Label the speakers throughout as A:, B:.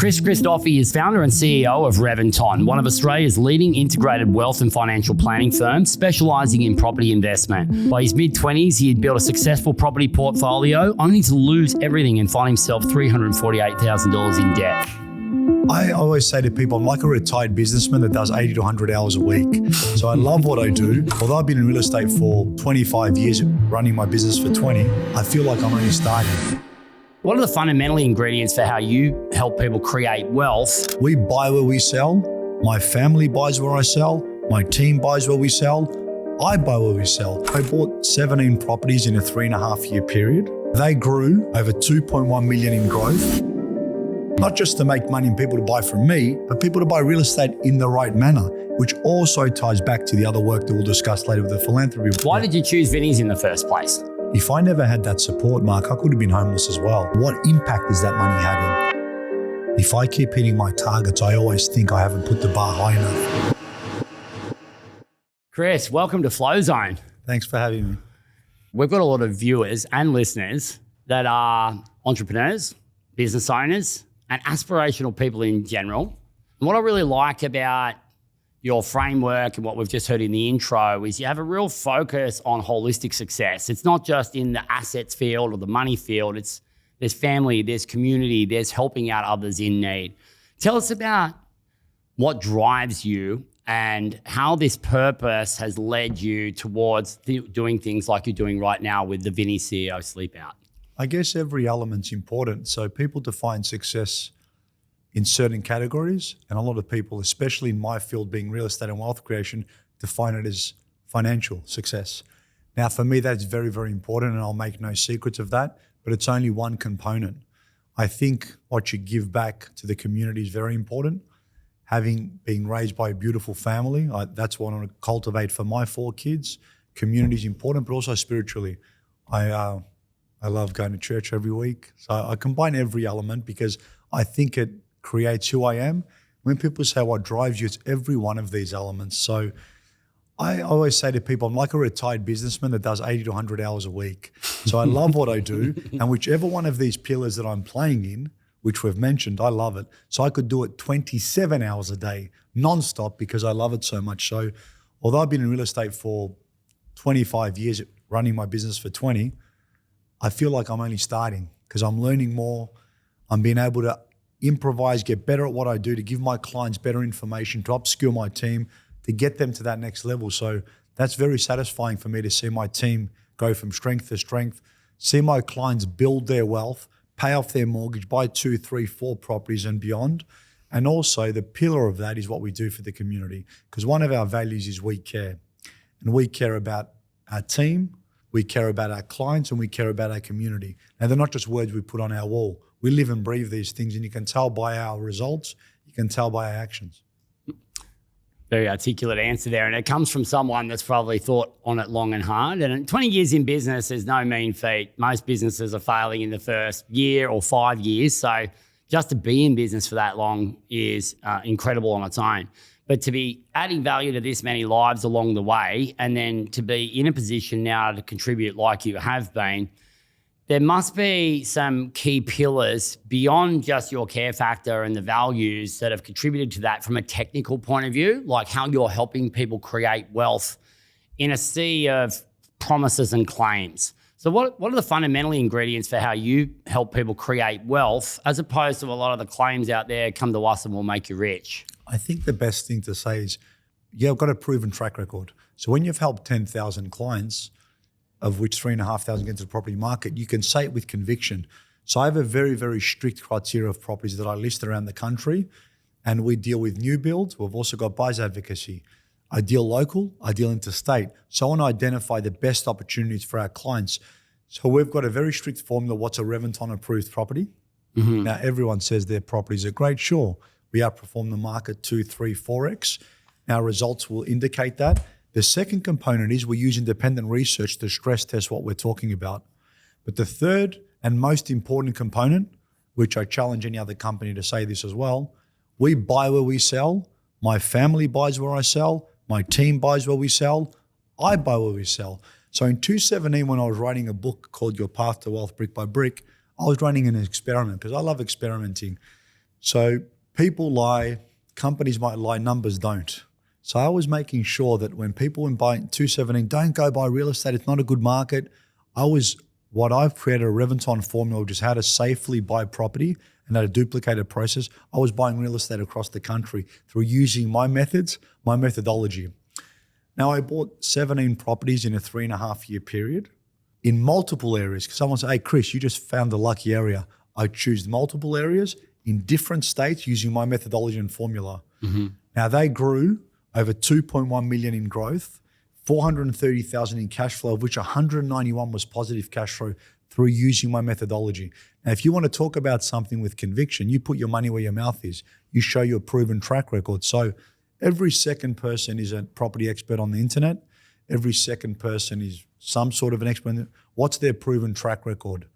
A: Christofi is founder and CEO of Reventon, one of Australia's leading integrated wealth and financial planning firms specialising in property investment. By his mid-20s, he had built a successful property portfolio, only to lose everything and find himself $348,000 in debt.
B: I always say to people, I'm like a retired businessman that does 80 to 100 hours a week. So I love what I do. Although I've been in real estate for 25 years, running my business for 20, I feel like I'm only starting.
A: What are the fundamental ingredients for how you help people create wealth?
B: We buy where we sell. My family buys where I sell. My team buys where we sell. I buy where we sell. I bought 17 properties in a 3.5-year period. They grew over 2.1 million in growth. Not just to make money and people to buy from me, but people to buy real estate in the right manner, which also ties back to the other work that we'll discuss later with the philanthropy.
A: Why did you choose Vinnie's in the first place?
B: If I never had that support, Mark, I could have been homeless as well. What impact is that money having? If I keep hitting my targets, I always think I haven't put the bar high enough.
A: Chris, welcome to Flow Zone.
B: Thanks for having me.
A: We've got a lot of viewers and listeners that are entrepreneurs, business owners, and aspirational people in general. And what I really like about your framework and what we've just heard in the intro is you have a real focus on holistic success. It's not just in the assets field or the money field. There's family, there's community, there's helping out others in need. Tell us about what drives you and how this purpose has led you towards doing things like you're doing right now with the Vinnie CEO Sleep Out.
B: I guess every element's important. So people define success in certain categories, and a lot of people, especially in my field being real estate and wealth creation, define it as financial success. Now for me, that's very, very important, and I'll make no secrets of that, but it's only one component. I think what you give back to the community is very important. Having been raised by a beautiful family, that's what I want to cultivate for my 4 kids. Community is important, but also spiritually. I love going to church every week. So I combine every element because I think it creates who I am. When people say what drives you, it's every one of these elements. So I always say to people, I'm like a retired businessman that does 80 to 100 hours a week. So I love what I do. And whichever one of these pillars that I'm playing in, which we've mentioned, I love it. So I could do it 27 hours a day, nonstop, because I love it so much. So although I've been in real estate for 25 years, running my business for 20, I feel like I'm only starting because I'm learning more. I'm being able to improvise, get better at what I do, to give my clients better information, to upskill my team, to get them to that next level. So that's very satisfying for me to see my team go from strength to strength, see my clients build their wealth, pay off their mortgage, buy 2, 3, 4 properties and beyond. And also the pillar of that is what we do for the community, because one of our values is we care. And we care about our team, we care about our clients, and we care about our community. Now, they're not just words we put on our wall. We live and breathe these things, and you can tell by our results, you can tell by our actions.
A: Very articulate answer there. And it comes from someone that's probably thought on it long and hard. And 20 years in business is no mean feat. Most businesses are failing in the first year or 5 years. So just to be in business for that long is incredible on its own. But to be adding value to this many lives along the way, and then to be in a position now to contribute like you have been, there must be some key pillars beyond just your care factor and the values that have contributed to that from a technical point of view, like how you're helping people create wealth in a sea of promises and claims. So what are the fundamental ingredients for how you help people create wealth, as opposed to a lot of the claims out there, come to us and we'll make you rich?
B: I think the best thing to say is, I've got a proven track record. So when you've helped 10,000 clients, of which 3,500 get into the property market, you can say it with conviction. So I have a very, very strict criteria of properties that I list around the country, and we deal with new builds. We've also got buyers advocacy. I deal local, I deal interstate. So I want to identify the best opportunities for our clients. So we've got a very strict formula, what's a Reventon approved property. Mm-hmm. Now everyone says their properties are great. Sure, we outperform the market 2, 3, 4x. Our results will indicate that. The second component is we use independent research to stress test what we're talking about. But the third and most important component, which I challenge any other company to say this as well, we buy where we sell. My family buys where I sell. My team buys where we sell. I buy where we sell. So in 2017, when I was writing a book called Your Path to Wealth Brick by Brick, I was running an experiment because I love experimenting. So people lie, companies might lie, numbers don't. So I was making sure that when people were buying 217, don't go buy real estate, it's not a good market. I've created a Reventon formula, which is how to safely buy property and how to duplicate a process. I was buying real estate across the country through using my methods, my methodology. Now I bought 17 properties in a 3.5 year period in multiple areas. Someone said, hey, Chris, you just found the lucky area. I choose multiple areas in different states using my methodology and formula.
A: Mm-hmm.
B: Now they grew over 2.1 million in growth, 430,000 in cash flow, of which 191 was positive cash flow through using my methodology. Now, if you want to talk about something with conviction, you put your money where your mouth is. You show your proven track record. So every second person is a property expert on the internet. Every second person is some sort of an expert. What's their proven track record?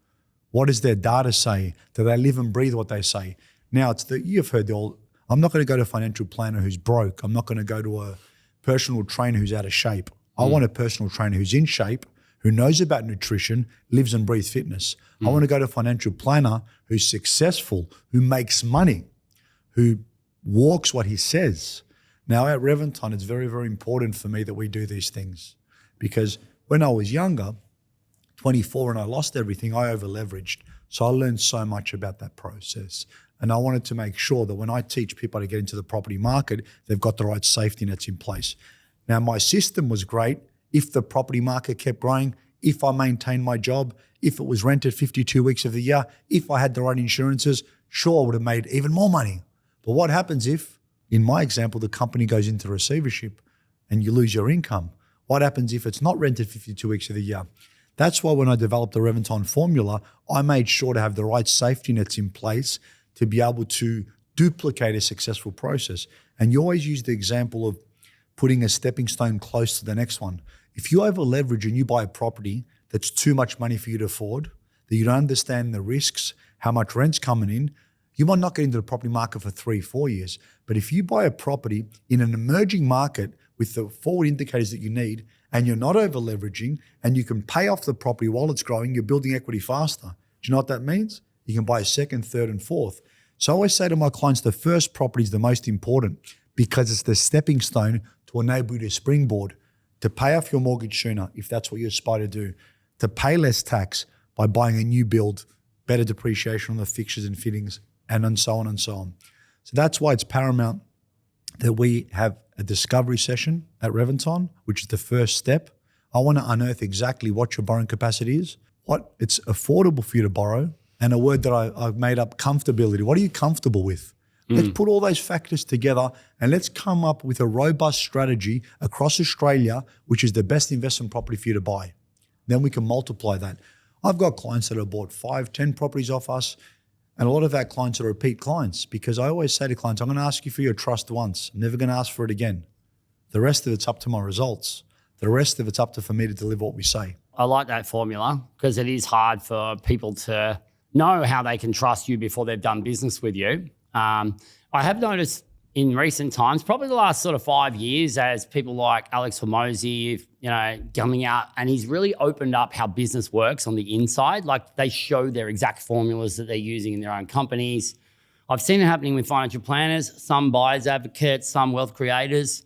B: What does their data say? Do they live and breathe what they say? Now, you've heard the old, I'm not going to go to a financial planner who's broke. I'm not going to go to a personal trainer who's out of shape. I want a personal trainer who's in shape, who knows about nutrition, lives and breathes fitness. I want to go to a financial planner who's successful, who makes money, who walks what he says. Now at Reventon, it's very, very important for me that we do these things, because when I was younger, 24, and I lost everything, I over-leveraged. So I learned so much about that process. And I wanted to make sure that when I teach people to get into the property market, they've got the right safety nets in place. Now, my system was great if the property market kept growing, if I maintained my job, if it was rented 52 weeks of the year, if I had the right insurances, sure, I would have made even more money. But what happens if, in my example, the company goes into receivership and you lose your income? What happens if it's not rented 52 weeks of the year? That's why when I developed the Reventon formula, I made sure to have the right safety nets in place to be able to duplicate a successful process. And you always use the example of putting a stepping stone close to the next one. If you over leverage and you buy a property that's too much money for you to afford, that you don't understand the risks, how much rent's coming in, you might not get into the property market for 3-4 years. But if you buy a property in an emerging market with the forward indicators that you need, and you're not over leveraging, and you can pay off the property while it's growing, you're building equity faster. Do you know what that means? You can buy a second, third, and fourth. So I always say to my clients, the first property is the most important because it's the stepping stone to enable you to springboard, to pay off your mortgage sooner, if that's what you aspire to do, to pay less tax by buying a new build, better depreciation on the fixtures and fittings, and so on and so on. So that's why it's paramount that we have a discovery session at Reventon, which is the first step. I want to unearth exactly what your borrowing capacity is, what it's affordable for you to borrow, and a word that I've made up, comfortability. What are you comfortable with? Let's put all those factors together and let's come up with a robust strategy across Australia, which is the best investment property for you to buy. Then we can multiply that. I've got clients that have bought 5, 10 properties off us, and a lot of our clients are repeat clients, because I always say to clients, I'm going to ask you for your trust once. I'm never going to ask for it again. The rest of it's up to my results. The rest of it's up to for me to deliver what we say.
A: I like that formula because it is hard for people to know how they can trust you before they've done business with you. I have noticed in recent times, probably the last sort of 5 years, as people like Alex Hormozi, coming out, and he's really opened up how business works on the inside. Like they show their exact formulas that they're using in their own companies. I've seen it happening with financial planners, some buyers advocates, some wealth creators.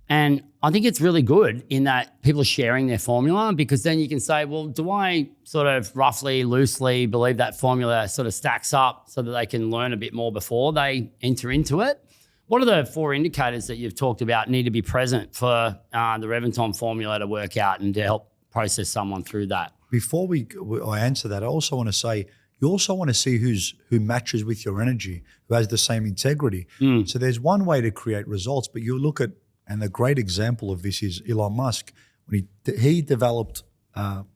A: And I think it's really good in that people are sharing their formula, because then you can say, well, do I sort of roughly, loosely believe that formula sort of stacks up so that they can learn a bit more before they enter into it? What are the 4 indicators that you've talked about need to be present for the Reventon formula to work out and to help process someone through that?
B: Before I answer that, I also want to say, you also want to see who matches with your energy, who has the same integrity. So there's one way to create results, but you look at, and a great example of this is Elon Musk. When he developed an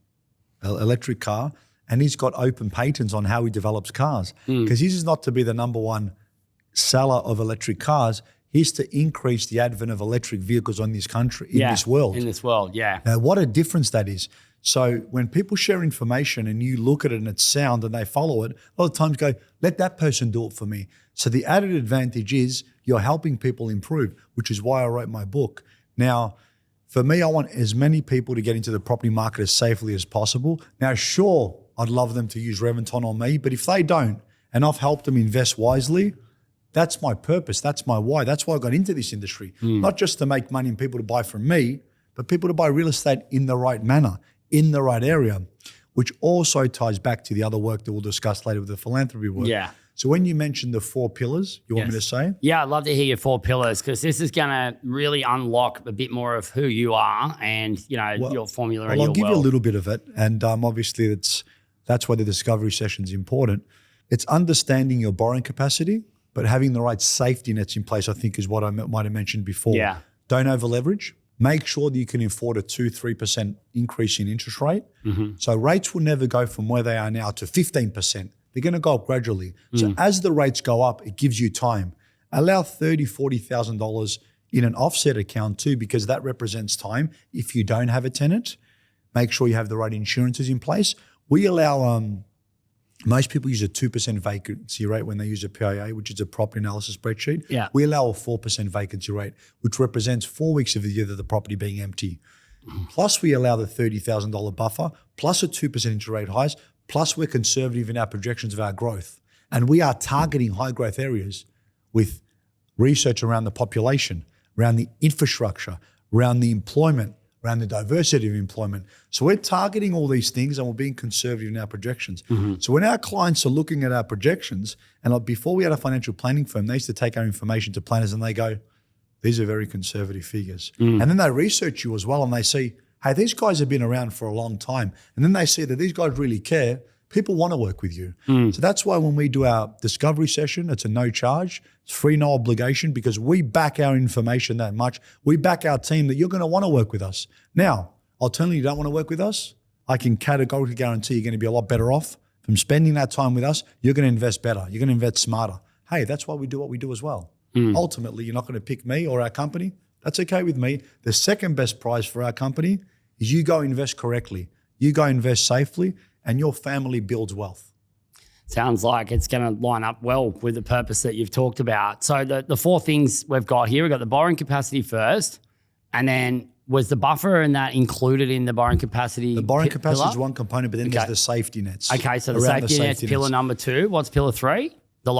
B: electric car, and he's got open patents on how he develops cars, because his is not to be the number one seller of electric cars. He's to increase the advent of electric vehicles on this country, in this world.
A: In this world, yeah.
B: Now, what a difference that is. So when people share information and you look at it and it's sound and they follow it, a lot of times go, let that person do it for me. So the added advantage is you're helping people improve, which is why I wrote my book. Now, for me, I want as many people to get into the property market as safely as possible. Now, sure, I'd love them to use Reventon on me, but if they don't, and I've helped them invest wisely, That's my purpose. That's my why. That's why I got into this industry. Not just to make money and people to buy from me, but people to buy real estate in the right manner, in the right area, which also ties back to the other work that we'll discuss later with the philanthropy work.
A: Yeah.
B: So when you mentioned the 4 pillars, you want me to say?
A: Yeah, I'd love to hear your 4 pillars, because this is going to really unlock a bit more of who you are and, your formula and your
B: I'll give you a
A: wealth.
B: little bit of it. And obviously that's why the discovery session is important. It's understanding your borrowing capacity, but having the right safety nets in place, I think, is what I might have mentioned before.
A: Yeah.
B: Don't over leverage. Make sure that you can afford a 2-3% increase in interest rate. So rates will never go from where they are now to 15%. They're going to go up gradually. So as the rates go up, it gives you time. Allow $30,000, $40,000 in an offset account too, because that represents time. If you don't have a tenant, make sure you have the right insurances in place. We allow, most people use a 2% vacancy rate when they use a PIA, which is a property analysis spreadsheet.
A: Yeah.
B: We allow a 4% vacancy rate, which represents 4 weeks of the year that the property being empty. Plus we allow the $30,000 buffer, plus a 2% interest rate highs, plus we're conservative in our projections of our growth. And we are targeting high growth areas with research around the population, around the infrastructure, around the employment, around the diversity of employment. So we're targeting all these things and we're being conservative in our projections. So when our clients are looking at our projections, and before we had a financial planning firm, they used to take our information to planners and they go, these are very conservative figures. And then they research you as well and they see, hey, these guys have been around for a long time. And then they see that these guys really care. People want to work with you. So that's why when we do our discovery session, it's a no charge, it's free, no obligation, because we back our information that much. We back our team that you're going to want to work with us. Now, alternatively, you don't want to work with us, I can categorically guarantee you're going to be a lot better off from spending that time with us. You're going to invest better. You're going to invest smarter. Hey, that's why we do what we do as well. Ultimately, you're not going to pick me or our company. That's okay with me. The second best prize for our company is you go invest correctly. You go invest safely and your family builds wealth.
A: Sounds like it's going to line up well with the purpose that you've talked about. So the 4 things we've got here, we've got the borrowing capacity first, and then was the buffer and that incled in the borrowing capacity?
B: The borrowing capacity is one component, but then there's the safety nets.
A: Okay, so the safety nets, pillar number 2. What's pillar 3? The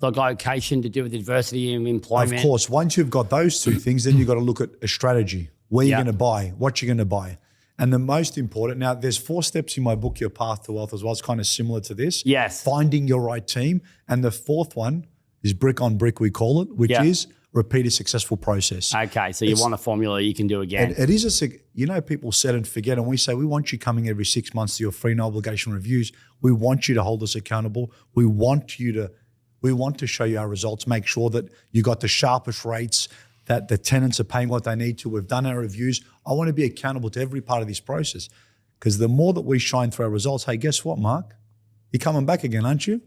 A: location to do with the diversity in employment.
B: Of course, once you've got those 2 things, then you've got to look at a strategy, where you're going to buy, what you're going to buy. And the most important, now there's 4 steps in my book, Your Path to Wealth as well. It's kind of similar to this.
A: Yes.
B: Finding your right team. And the 4th one is brick on brick, we call it, which is repeat a successful process.
A: Okay, so you want a formula you can do again.
B: It is people set and forget, and we say, we want you coming every 6 months to your free no obligation reviews. We want you to hold us accountable. We want to show you our results, make sure that you got the sharpest rates, that the tenants are paying what they need to. We've done our reviews. I want to be accountable to every part of this process, because the more that we shine through our results, hey, guess what, Mark? You're coming back again, aren't you?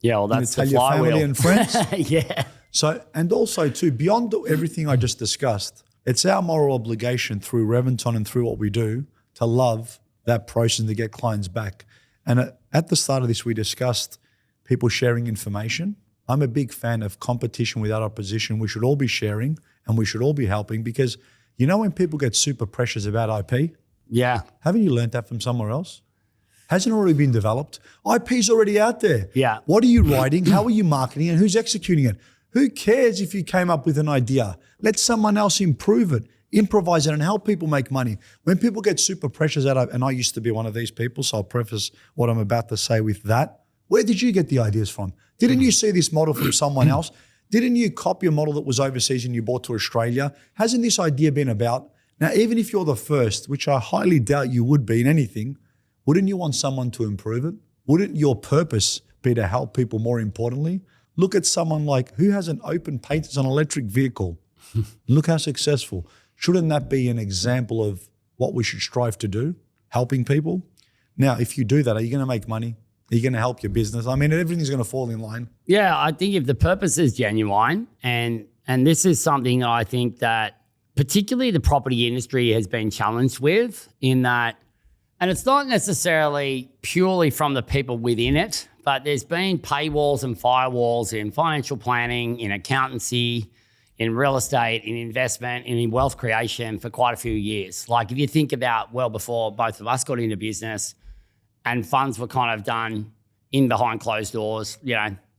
A: Yeah, well, that's the
B: flywheel. Tell your family and friends.
A: Yeah.
B: So, and also too, beyond everything I just discussed, it's our moral obligation through Reventon and through what we do to love that process and to get clients back. And at the start of this, we discussed people sharing information. I'm a big fan of competition without opposition. We should all be sharing and we should all be helping, because when people get super precious about IP, haven't you learned that from somewhere else? Hasn't it already been developed? IP's already out there.
A: Yeah.
B: What are you writing? How are you marketing it? Who's executing it? Who cares if you came up with an idea? Let someone else improve it, improvise it, and help people make money. When people get super precious out of, and I used to be one of these people, so I'll preface what I'm about to say with that. Where did you get the ideas from? Didn't you see this model from someone else? Didn't you copy a model that was overseas and you brought to Australia? Hasn't this idea been about? Now, even if you're the first, which I highly doubt you would be in anything, wouldn't you want someone to improve it? Wouldn't your purpose be to help people more importantly? Look at someone like who has an open patent on an electric vehicle. Look how successful. Shouldn't that be an example of what we should strive to do, helping people? Now, if you do that, are you going to make money? Are you going to help your business? I mean, everything's going to fall in line.
A: Yeah, I think if the purpose is genuine, and this is something that I think that particularly the property industry has been challenged with, in that, and it's not necessarily purely from the people within it, but there's been paywalls and firewalls in financial planning, in accountancy, in real estate, in investment, and in wealth creation for quite a few years. Like if you think about well before both of us got into business, and funds were kind of done in behind closed doors,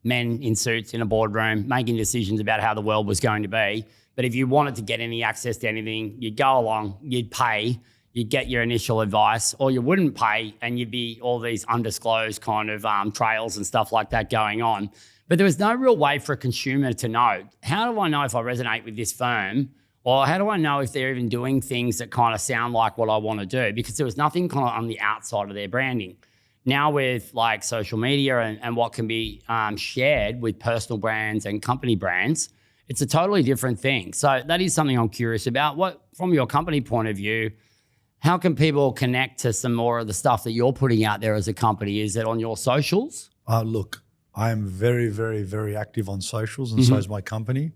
A: men in suits in a boardroom making decisions about how the world was going to be. But if you wanted to get any access to anything, you'd go along, you'd pay, you'd get your initial advice, or you wouldn't pay and you'd be all these undisclosed kind of trails and stuff like that going on. But there was no real way for a consumer to know, how do I know if I resonate with this firm? Or how do I know if they're even doing things that kind of sound like what I want to do? Because there was nothing kind of on the outside of their branding. Now with like social media and what can be shared with personal brands and company brands, it's a totally different thing. So that is something I'm curious about. What, from your company point of view, how can people connect to some more of the stuff that you're putting out there as a company? Is it on your socials?
B: Look, I am very, very, very active on socials, and so is my company.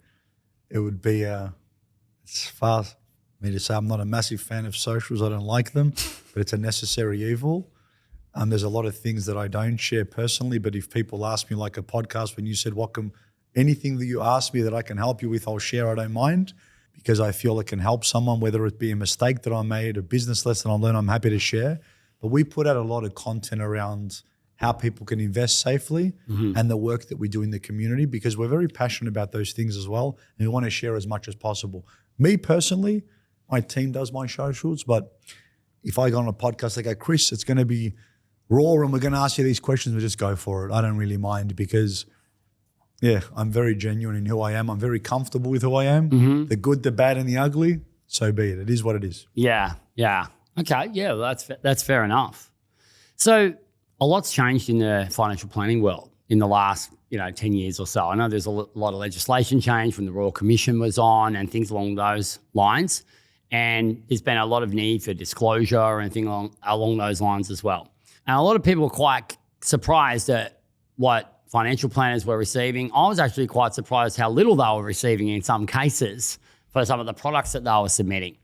B: It would be it's far for me to say I'm not a massive fan of socials. I don't like them, but it's a necessary evil. There's a lot of things that I don't share personally, but if people ask me, like a podcast, when you said, anything that you ask me that I can help you with, I'll share. I don't mind, because I feel it can help someone, whether it be a mistake that I made, a business lesson I learned, I'm happy to share. But we put out a lot of content around how people can invest safely and the work that we do in the community, because we're very passionate about those things as well, and we want to share as much as possible. Me personally, my team does my socials, but if I go on a podcast, they go, Chris, it's going to be raw and we're going to ask you these questions, we just go for it. I don't really mind, because I'm very genuine in who I am. I'm very comfortable with who I am. The good, the bad, and the ugly, so be it. It is what it is.
A: Yeah. Okay, well, that's fair enough. So a lot's changed in the financial planning world in the last 10 years or so. I know there's a lot of legislation change when the Royal Commission was on and things along those lines. And there's been a lot of need for disclosure and things along those lines as well. And a lot of people were quite surprised at what financial planners were receiving. I was actually quite surprised how little they were receiving in some cases for some of the products that they were submitting.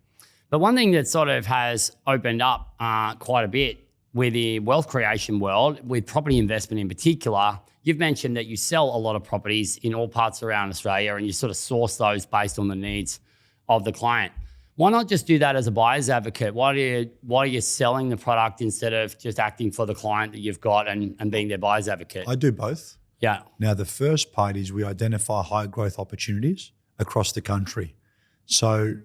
A: But one thing that sort of has opened up quite a bit with the wealth creation world, with property investment in particular, you've mentioned that you sell a lot of properties in all parts around Australia and you sort of source those based on the needs of the client. Why not just do that as a buyer's advocate? Why are you selling the product instead of just acting for the client that you've got and being their buyer's advocate?
B: I do both.
A: Yeah.
B: Now, the first part is we identify high growth opportunities across the country. So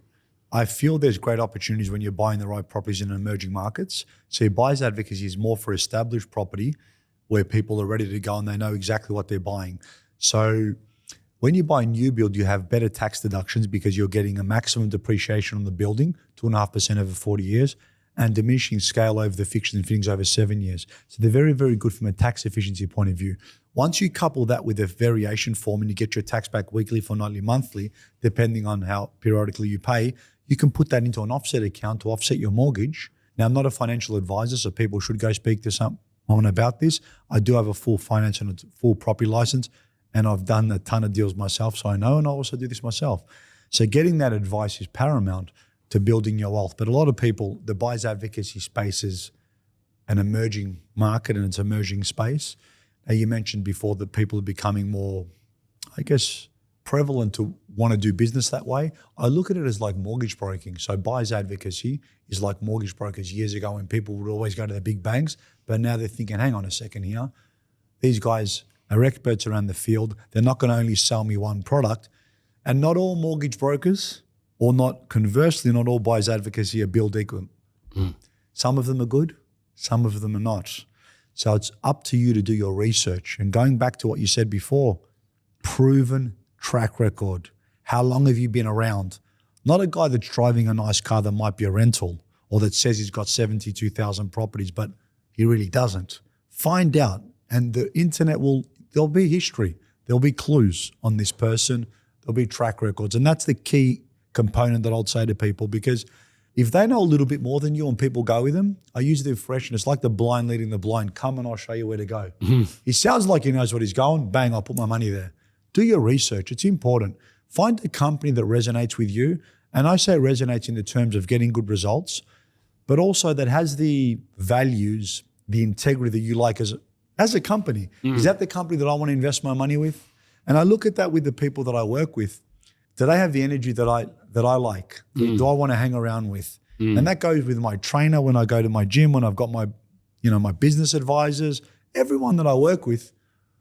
B: I feel there's great opportunities when you're buying the right properties in emerging markets. So your buyer's advocacy is more for established property where people are ready to go and they know exactly what they're buying. So when you buy new build, you have better tax deductions because you're getting a maximum depreciation on the building, 2.5% over 40 years, and diminishing scale over the fixtures and fittings over 7 years. So they're very, very good from a tax efficiency point of view. Once you couple that with a variation form and you get your tax back weekly, fortnightly, monthly, depending on how periodically you pay, you can put that into an offset account to offset your mortgage. Now, I'm not a financial advisor, so people should go speak to someone about this. I do have a full finance and a full property license, and I've done a ton of deals myself, so I know, and I also do this myself. So getting that advice is paramount to building your wealth. But a lot of people, the buyer's advocacy space is an emerging market and it's an emerging space. Now, you mentioned before that people are becoming more, prevalent to want to do business that way. I look at it as like mortgage broking. So buyer's advocacy is like mortgage brokers years ago when people would always go to the big banks, but now they're thinking, hang on a second here. These guys are experts around the field. They're not going to only sell me one product. And not all mortgage brokers, or not conversely, not all buyer's advocacy are built equal. Some of them are good, some of them are not. So it's up to you to do your research. And going back to what you said before, proven track record. How long have you been around? Not a guy that's driving a nice car that might be a rental or that says he's got 72,000 properties, but he really doesn't. Find out. And the internet there'll be history. There'll be clues on this person. There'll be track records. And that's the key component that I'd say to people, because if they know a little bit more than you and people go with them, I use the expression, it's like the blind leading the blind. Come and I'll show you where to go. He sounds like he knows what he's going. Bang, I'll put my money there. Do your research. It's important. Find a company that resonates with you. And I say resonates in the terms of getting good results, but also that has the values, the integrity that you like as a company. Is that the company that I want to invest my money with? And I look at that with the people that I work with. Do they have the energy that I like? Do I want to hang around with? And that goes with my trainer when I go to my gym, when I've got my, my business advisors, everyone that I work with.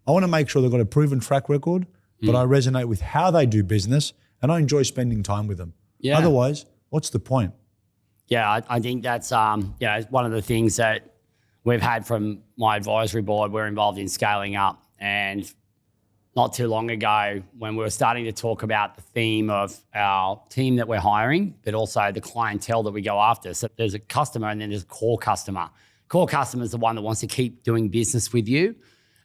B: I want to make sure they've got a proven track record, but I resonate with how they do business and I enjoy spending time with them.
A: Yeah.
B: Otherwise, what's the point?
A: Yeah, I think that's one of the things that we've had from my advisory board. We're involved in scaling up, and not too long ago when we were starting to talk about the theme of our team that we're hiring, but also the clientele that we go after. So there's a customer and then there's a core customer. Core customer is the one that wants to keep doing business with you.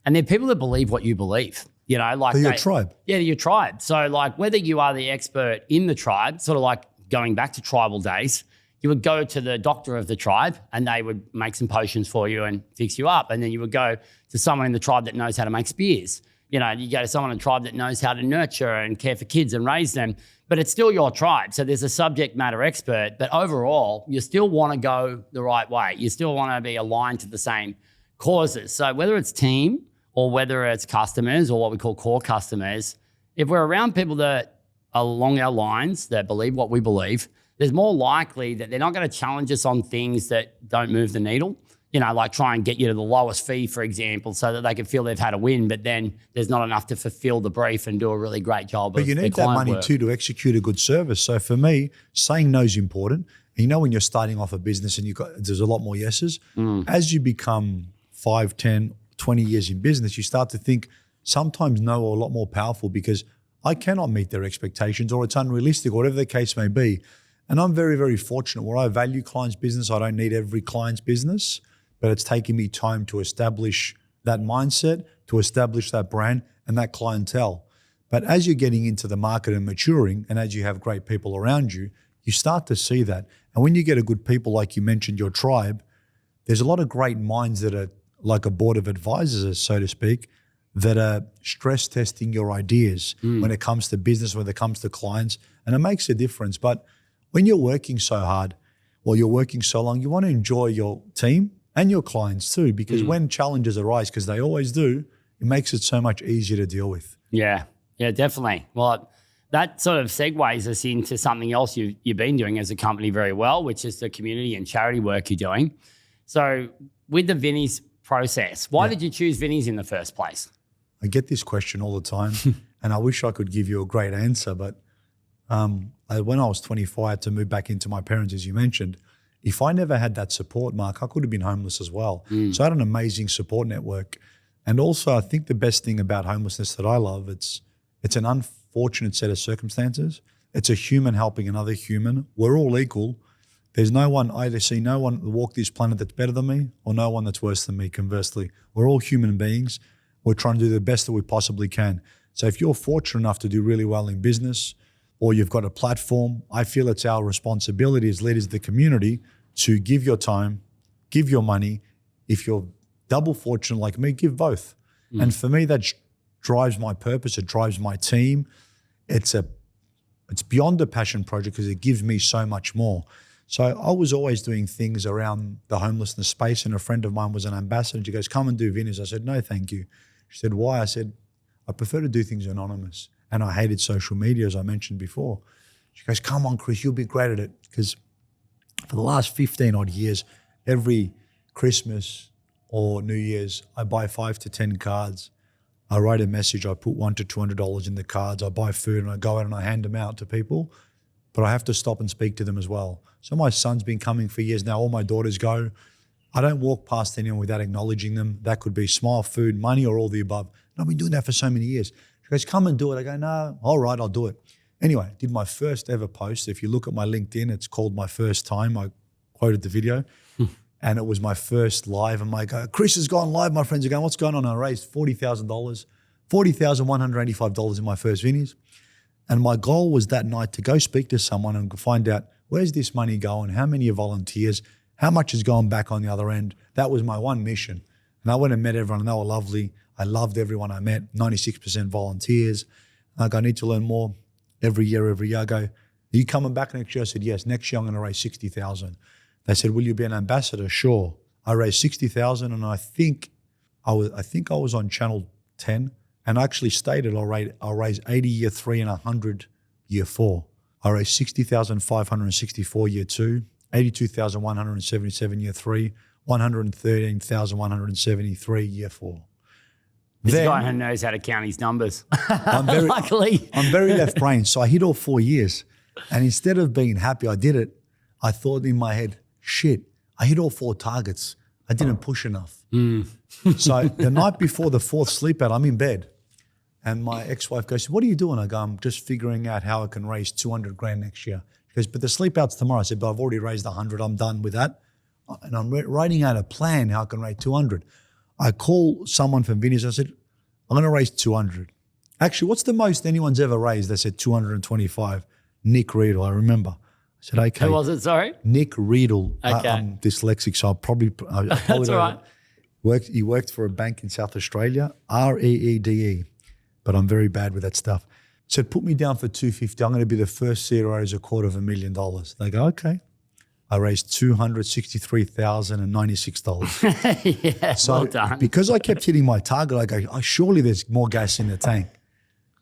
A: And they're people that believe what you believe. Like
B: they're your tribe.
A: Yeah, your tribe. So like whether you are the expert in the tribe, sort of like going back to tribal days, you would go to the doctor of the tribe and they would make some potions for you and fix you up. And then you would go to someone in the tribe that knows how to make spears. You go to someone in the tribe that knows how to nurture and care for kids and raise them, but it's still your tribe. So there's a subject matter expert, but overall, you still want to go the right way. You still want to be aligned to the same causes. So whether it's team or whether it's customers or what we call core customers, if we're around people that are along our lines, that believe what we believe, there's more likely that they're not going to challenge us on things that don't move the needle. Like try and get you to the lowest fee, for example, so that they can feel they've had a win, but then there's not enough to fulfill the brief and do a really great job.
B: But you need that money too to execute a good service. So for me, saying no is important. And when you're starting off a business and there's a lot more yeses, as you become 5, 10, 20 years in business, you start to think sometimes no are a lot more powerful because I cannot meet their expectations or it's unrealistic or whatever the case may be. And I'm very, very fortunate where I value clients' business. I don't need every client's business, but it's taken me time to establish that mindset, to establish that brand and that clientele. But as you're getting into the market and maturing, and as you have great people around you, you start to see that. And when you get a good people, like you mentioned, your tribe, there's a lot of great minds that are like a board of advisors, so to speak, that are stress testing your ideas when it comes to business, when it comes to clients, and it makes a difference. But when you're working so hard or you're working so long, you want to enjoy your team and your clients too, because when challenges arise, because they always do, it makes it so much easier to deal with.
A: Yeah, definitely. Well, that sort of segues us into something else you've been doing as a company very well, which is the community and charity work you're doing. So with the Vinnie's process, why did you choose Vinnie's in the first place?
B: I get this question all the time and I wish I could give you a great answer, but when I was 24, I had to move back into my parents, as you mentioned. If I never had that support, Mark, I could have been homeless as well. So I had an amazing support network. And also I think the best thing about homelessness that I love, it's an unfortunate set of circumstances. It's a human helping another human. We're all equal. There's no one, I see no one walk this planet that's better than me or no one that's worse than me, conversely. We're all human beings. We're trying to do the best that we possibly can. So if you're fortunate enough to do really well in business or you've got a platform, I feel it's our responsibility as leaders of the community to give your time, give your money. If you're double fortunate like me, give both. And for me, that drives my purpose. It drives my team. It's beyond a passion project because it gives me so much more. So I was always doing things around the homelessness space, and a friend of mine was an ambassador and she goes, come and do Vinnie's. I said, no, thank you. She said, why? I said, I prefer to do things anonymous. And I hated social media, as I mentioned before. She goes, come on, Chris, you'll be great at it. Because for the last 15 odd years, every Christmas or New Year's, I buy 5 to 10 cards. I write a message, I put $100 to $200 in the cards, I buy food and I go out and I hand them out to people, but I have to stop and speak to them as well. So my son's been coming for years now, all my daughters go. I don't walk past anyone without acknowledging them. That could be smile, food, money, or all the above. And I've been doing that for so many years. She goes, come and do it. I go, no, all right, I'll do it. Anyway, I did my first ever post. If you look at my LinkedIn, it's called My First Time. I quoted the video. And it was my first live. I'm like, Chris has gone live. My friends are going, what's going on? I raised $40,000, $40,185 in my first Vinnie's. And my goal was that night to go speak to someone and find out, where's this money going? How many are volunteers? How much has gone back on the other end? That was my one mission. And I went and met everyone and they were lovely. I loved everyone I met, 96% volunteers. I need to learn more every year. I go, are you coming back next year? I said, yes, next year I'm going to raise 60,000. They said, will you be an ambassador? Sure. I raised 60,000 and I think I was on channel 10 and I actually stated I'll raise 80 year 3 and 100 year 4. I raised 60,564 year 2, 82,177 year 3, 113,173 year 4.
A: This
B: Then-
A: guy who knows how to count his numbers.
B: Luckily. I'm very left brain. So I hit all 4 years. And instead of being happy I did it, I thought in my head, shit, I hit all 4 targets. I didn't push enough. So the night before the 4th sleep out, I'm in bed. And my ex-wife goes, what are you doing? I go, I'm just figuring out how I can raise 200 grand next year. She goes, but the sleep out's tomorrow. I said, but I've already raised 100. I'm done with that. And I'm writing out a plan how I can raise 200. I call someone from Vinny's. I said, I'm going to raise 200. Actually, what's the most anyone's ever raised? They said 225. Nick Riedel, I remember. I said, okay.
A: Who was it, sorry?
B: Nick Riedel.
A: Okay.
B: I'm dyslexic, so I'll probably
A: That's all right.
B: He worked for a bank in South Australia, REEDE, but I'm very bad with that stuff. Said, put me down for 250. I'm going to be the first CEO to raise $250,000. They go, okay. I raised $263,096.
A: Yeah,
B: So
A: well done.
B: because I kept hitting my target, I go, oh, surely there's more gas in the tank.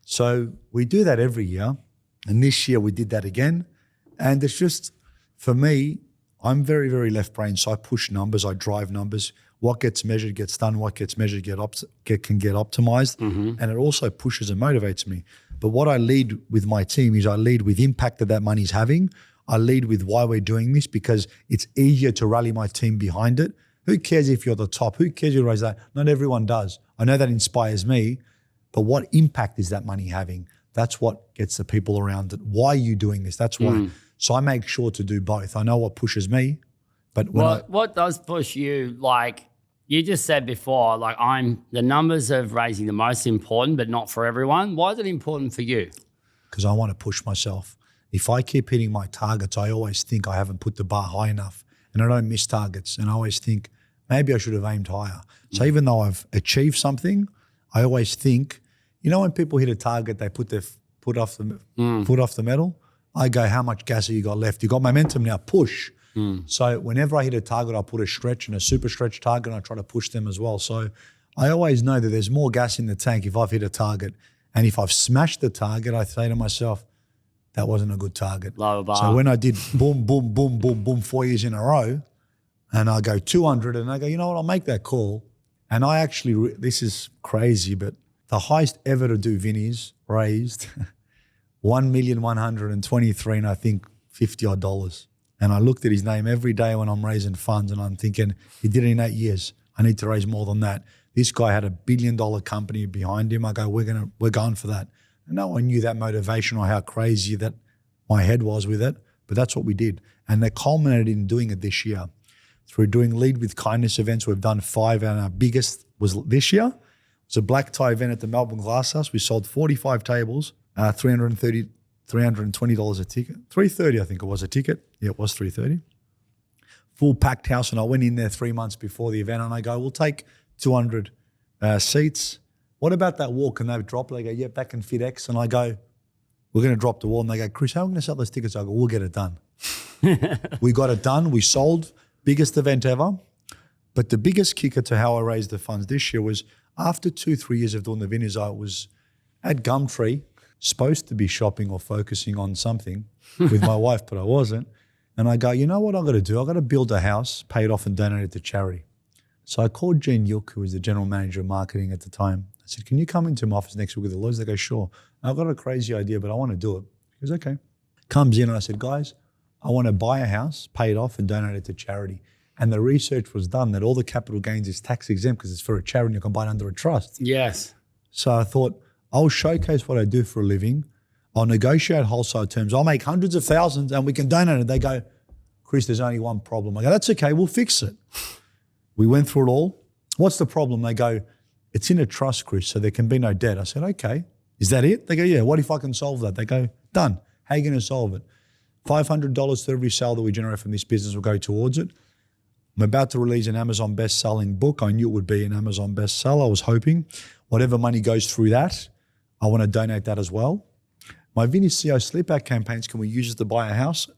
B: So we do that every year. And this year we did that again. And it's just, for me, I'm very, very left brain. So I push numbers, I drive numbers. What gets measured gets done. What gets measured can get optimized. And it also pushes and motivates me. But what I lead with my team is I lead with impact that money's having. I lead with why we're doing this because it's easier to rally my team behind it. Who cares if you're the top? Who cares you raise that? Not everyone does. I know that inspires me, but what impact is that money having? That's what gets the people around it. Why are you doing this? That's why. So I make sure to do both. I know what pushes me, but
A: what does push you? Like you just said before, like the numbers of raising the most important, but not for everyone. Why is it important for you?
B: Because I want to push myself. If I keep hitting my targets, I always think I haven't put the bar high enough and I don't miss targets. And I always think maybe I should have aimed higher. So even though I've achieved something, I always think, you know, when people hit a target, they put their foot off the metal. I go, how much gas have you got left? You got momentum now, push. So whenever I hit a target, I put a stretch and a super stretch target and I try to push them as well. So I always know that there's more gas in the tank if I've hit a target. And if I've smashed the target, I say to myself, that wasn't a good target.
A: Lower bar.
B: So when I did boom, boom, boom, boom, boom 4 years in a row, and I go 200, and I go, you know what, I'll make that call. And I actually, this is crazy, but the highest ever to do Vinny's raised $1,123,000 and I think $50 odd. And I looked at his name every day when I'm raising funds, and I'm thinking, he did it in 8 years. I need to raise more than that. This guy had $1 billion company behind him. I go, we're going for that. And no one knew that motivation or how crazy that my head was with it, but that's what we did. And they culminated in doing it this year. Through doing Lead with Kindness events, we've done 5, and our biggest was this year. It was a black tie event at the Melbourne Glass House. We sold 45 tables, $320 a ticket. $330 I think it was a ticket. Yeah, it was $330. Full packed house, and I went in there 3 months before the event, and I go, we'll take 200 seats. What about that wall? Can they drop it? They go, yep, that can fit X. And I go, we're going to drop the wall. And they go, Chris, how are we going to sell those tickets? I go, we'll get it done. We got it done. We sold. Biggest event ever. But the biggest kicker to how I raised the funds this year was after 2-3 years of doing the Vinny's, I was at Gumtree, supposed to be shopping or focusing on something with my wife, but I wasn't. And I go, you know what I've got to do? I've got to build a house, pay it off and donate it to charity. So I called Jean Yuk, who was the general manager of marketing at the time. I said, can you come into my office next week with the lawyers? They go, sure. I've got a crazy idea, but I want to do it. He goes, okay. Comes in and I said, guys, I want to buy a house, pay it off and donate it to charity. And the research was done that all the capital gains is tax exempt because it's for a charity and you can buy it under a trust.
A: Yes.
B: So I thought, I'll showcase what I do for a living. I'll negotiate wholesale terms. I'll make hundreds of thousands and we can donate it. They go, Chris, there's only one problem. I go, that's okay, we'll fix it. We went through it all. What's the problem? They go, it's in a trust, Chris, so there can be no debt. I said, okay. Is that it? They go, yeah. What if I can solve that? They go, done. How are you going to solve it? $500 to every sale that we generate from this business will go towards it. I'm about to release an Amazon best-selling book. I knew it would be an Amazon bestseller. I was hoping. Whatever money goes through that, I want to donate that as well. My Vinny CEO sleep-out campaigns, can we use it to buy a house?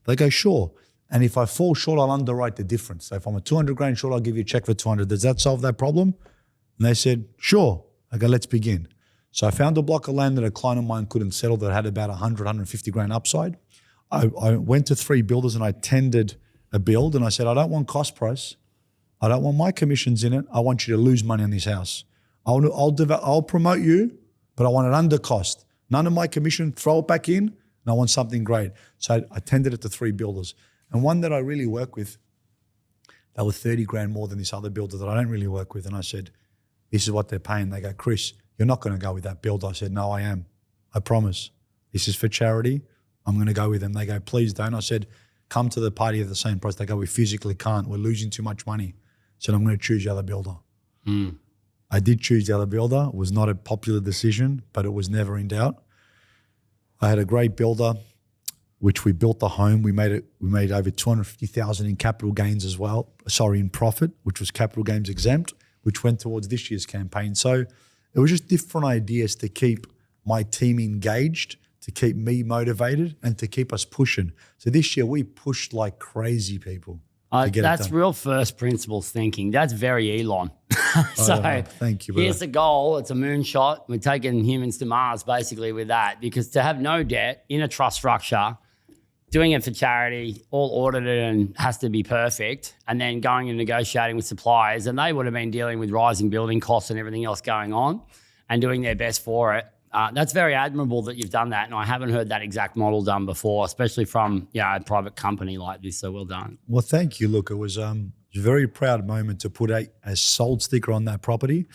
B: They go, sure. And if I fall short, I'll underwrite the difference. So if I'm a 200 grand short, I'll give you a check for 200. Does that solve that problem? And they said, sure. I go, let's begin. So I found a block of land that a client of mine couldn't settle that had about 100, 150 grand upside. I went to 3 builders and I tendered a build and I said, I don't want cost price. I don't want my commissions in it. I want you to lose money on this house. I'll promote you, but I want it under cost. None of my commission, throw it back in, and I want something great. So I tendered it to 3 builders. And one that I really work with, they were 30 grand more than this other builder that I don't really work with. And I said, this is what they're paying. They go, Chris, you're not going to go with that builder. I said, no, I am. I promise. This is for charity. I'm going to go with them. They go, please don't. I said, come to the party at the same price. They go, we physically can't. We're losing too much money. I said, I'm going to choose the other builder. I did choose the other builder. It was not a popular decision, but it was never in doubt. I had a great builder, which we built the home. We made over 250,000 in capital gains as well. Sorry, in profit, which was capital gains exempt, which went towards this year's campaign. So it was just different ideas to keep my team engaged, to keep me motivated, and to keep us pushing. So this year we pushed like crazy people.
A: That's real first principles thinking. That's very Elon.
B: Thank you.
A: Here's the goal. It's a moonshot. We're taking humans to Mars basically with that, because to have no debt in a trust structure, doing it for charity, all audited and has to be perfect, and then going and negotiating with suppliers, and they would have been dealing with rising building costs and everything else going on and doing their best for it. That's very admirable that you've done that, and I haven't heard that exact model done before, especially from a private company like this, so well done.
B: Well, thank you. Look, it was a very proud moment to put a sold sticker on that property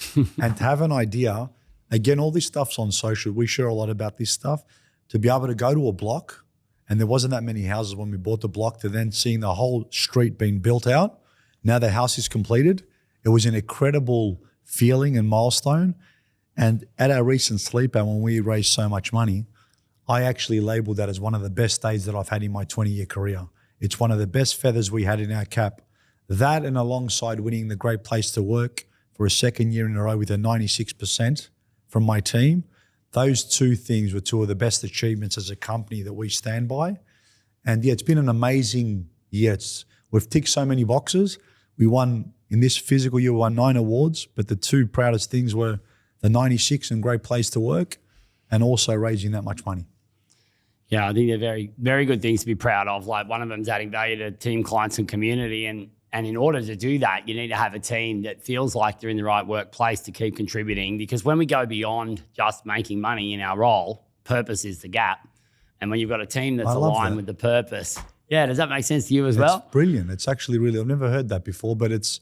B: and to have an idea. Again, all this stuff's on social. We share a lot about this stuff. To be able to go to a block, and there wasn't that many houses when we bought the block, to then seeing the whole street being built out. Now the house is completed. It was an incredible feeling and milestone. And at our recent sleepout, when we raised so much money, I actually labeled that as one of the best days that I've had in my 20-year career. It's one of the best feathers we had in our cap. That, and alongside winning the Great Place to Work for a second year in a row with a 96% from my team, those two things were two of the best achievements as a company that we stand by. And yeah, it's been an amazing year. We've ticked so many boxes. We won, in this physical year, we won 9 awards, but the two proudest things were the 96 and Great Place to Work, and also raising that much money.
A: Yeah, I think they're very, very good things to be proud of. Like, one of them is adding value to team, clients, and community. And in order to do that, you need to have a team that feels like they're in the right workplace to keep contributing. Because when we go beyond just making money in our role, purpose is the gap. And when you've got a team that's aligned with the purpose, does that make sense to you as well?
B: It's brilliant. It's actually really, I've never heard that before, but it's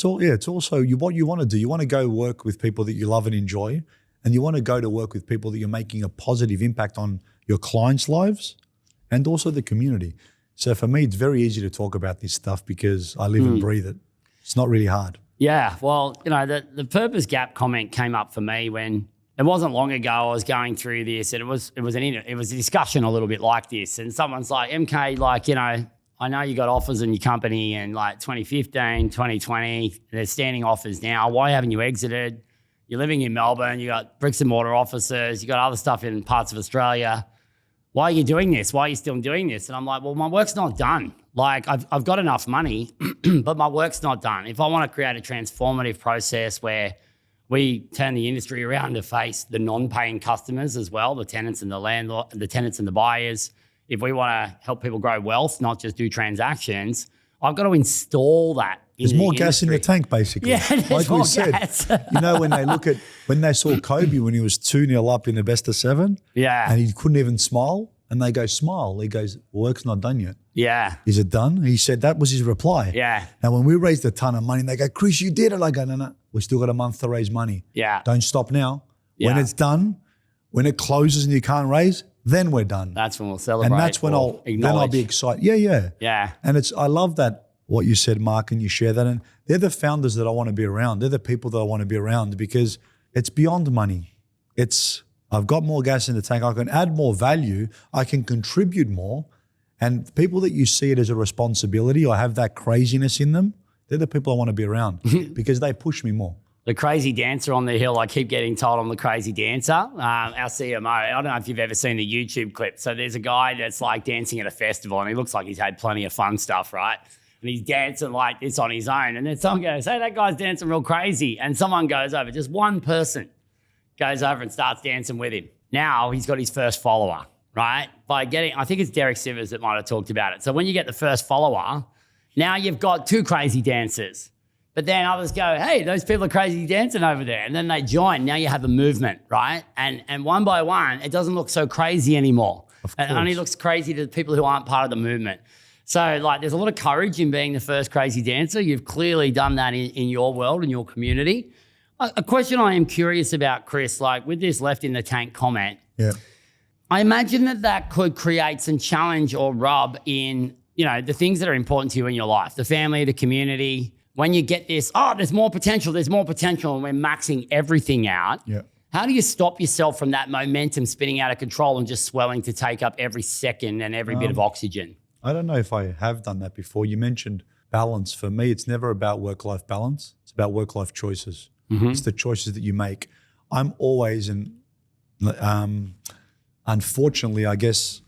B: also what you want to do. You want to go work with people that you love and enjoy, and you want to go to work with people that you're making a positive impact on your clients' lives and also the community. So for me, it's very easy to talk about this stuff because I live and breathe it. It's not really hard.
A: Yeah, well, the purpose gap comment came up for me when it wasn't long ago. I was going through this, and it was a discussion a little bit like this, and someone's like, MK, I know you got offers in your company in like 2015, 2020. There's standing offers now. Why haven't you exited? You're living in Melbourne. You got bricks and mortar offices. You got other stuff in parts of Australia. Why are you doing this? Why are you still doing this? And I'm like, well, my work's not done. Like, I've got enough money, but my work's not done. If I want to create a transformative process where we turn the industry around to face the non-paying customers as well, the tenants and the landlord, the tenants and the buyers. If we want to help people grow wealth, not just do transactions, I've got to install that.
B: There's more gas in the tank, basically.
A: Yeah,
B: like we said. When they saw Kobe when he was 2-0 up in the best of 7, and he couldn't even smile, and they go, smile. He goes, work's not done yet.
A: Yeah.
B: Is it done? He said that was his reply.
A: Yeah.
B: Now, when we raised a ton of money, they go, Chris, you did it. I go, no, we still got a month to raise money.
A: Yeah.
B: Don't stop now.
A: Yeah.
B: When it's done, when it closes and you can't raise, then we're done.
A: That's when we'll celebrate.
B: And that's when I'll be excited. Yeah.
A: Yeah.
B: And I love that, what you said, Mark, and you share that. And they're the founders that I want to be around. They're the people that I want to be around because it's beyond money. I've got more gas in the tank. I can add more value. I can contribute more. And people that you see it as a responsibility or have that craziness in them, they're the people I want to be around because they push me more.
A: The crazy dancer on the hill, I keep getting told I'm the crazy dancer. Our CMO, I don't know if you've ever seen the YouTube clip. So there's a guy that's like dancing at a festival and he looks like he's had plenty of fun stuff, right? And he's dancing like this on his own. And then someone goes, hey, that guy's dancing real crazy. And someone goes over, just one person goes over and starts dancing with him. Now he's got his first follower, right? I think it's Derek Sivers that might have talked about it. So when you get the first follower, now you've got 2 crazy dancers. But then others go, hey, those people are crazy dancing over there. And then they join. Now you have a movement, right? And one by one, it doesn't look so crazy anymore. It only looks crazy to the people who aren't part of the movement. So like there's a lot of courage in being the first crazy dancer. You've clearly done that in your world, in your community. A question I am curious about, Chris, like with this left in the tank comment, I imagine that could create some challenge or rub in, the things that are important to you in your life, the family, the community. When you get this, there's more potential, and we're maxing everything out.
B: Yeah.
A: How do you stop yourself from that momentum spinning out of control and just swelling to take up every second and every bit of oxygen?
B: I don't know if I have done that before. You mentioned balance. For me, it's never about work-life balance. It's about work-life choices. It's the choices that you make. I'm always, unfortunately, I guess,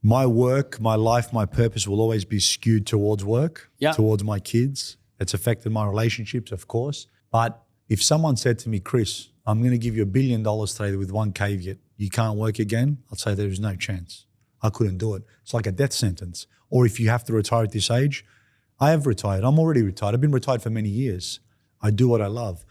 B: my work, my life, my purpose will always be skewed towards work, towards my kids. It's affected my relationships, of course. But if someone said to me, Chris, I'm going to give you $1 billion today with one caveat, you can't work again, I'd say there is no chance. I couldn't do it. It's like a death sentence. Or if you have to retire at this age, I have retired. I'm already retired. I've been retired for many years. I do what I love.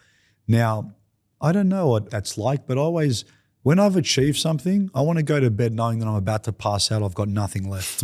B: Now, I don't know what that's like, but always, when I've achieved something, I want to go to bed knowing that I'm about to pass out. I've got nothing left.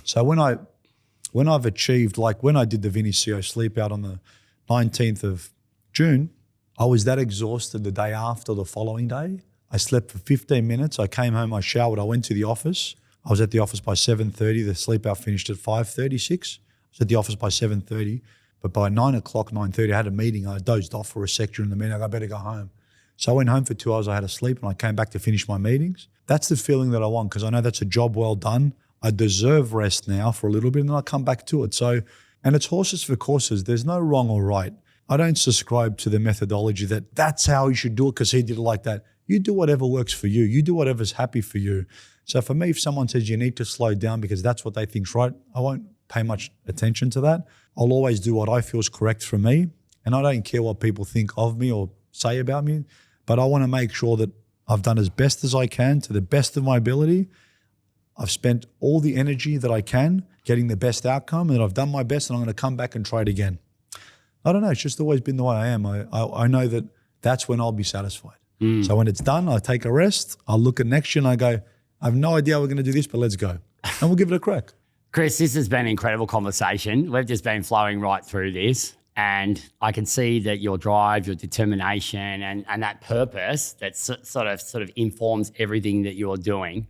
B: So when I've achieved, like when I did the Vinny CO sleep out on the 19th of June, I was that exhausted the day after, the following day. I slept for 15 minutes. I came home, I showered, I went to the office. I was at the office by 7:30. The sleep out finished at 5:36. I was at the office by 7:30. But by 9 o'clock, 9:30, I had a meeting. I dozed off for a sec during the meeting. I better go home. So I went home for 2 hours. I had a sleep and I came back to finish my meetings. That's the feeling that I want because I know that's a job well done. I deserve rest now for a little bit and then I'll come back to it. So, and it's horses for courses. There's no wrong or right. I don't subscribe to the methodology that that's how you should do it because he did it like that. You do whatever works for you. You do whatever's happy for you. So for me, if someone says you need to slow down because that's what they think's right, I won't pay much attention to that. I'll always do what I feel is correct for me. And I don't care what people think of me or say about me, but I want to make sure that I've done as best as I can to the best of my ability. I've spent all the energy that I can getting the best outcome and I've done my best and I'm going to come back and try it again. I don't know. It's just always been the way I am. I know that that's when I'll be satisfied. So when it's done, I take a rest. I'll look at next year and I go, I have no idea how we're going to do this, but let's go. And we'll give it a crack.
A: Chris, this has been an incredible conversation. We've just been flowing right through this. And I can see that your drive, your determination and that purpose that sort of informs everything that you're doing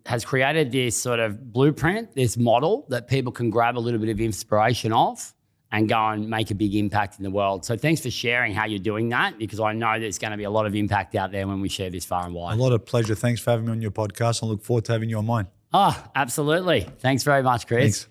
A: has created this sort of blueprint, this model that people can grab a little bit of inspiration off and go and make a big impact in the world. So thanks for sharing how you're doing that because I know there's going to be a lot of impact out there when we share this far and wide.
B: A lot of pleasure. Thanks for having me on your podcast. I look forward to having you on mine.
A: Oh, absolutely. Thanks very much, Chris.
B: Thanks.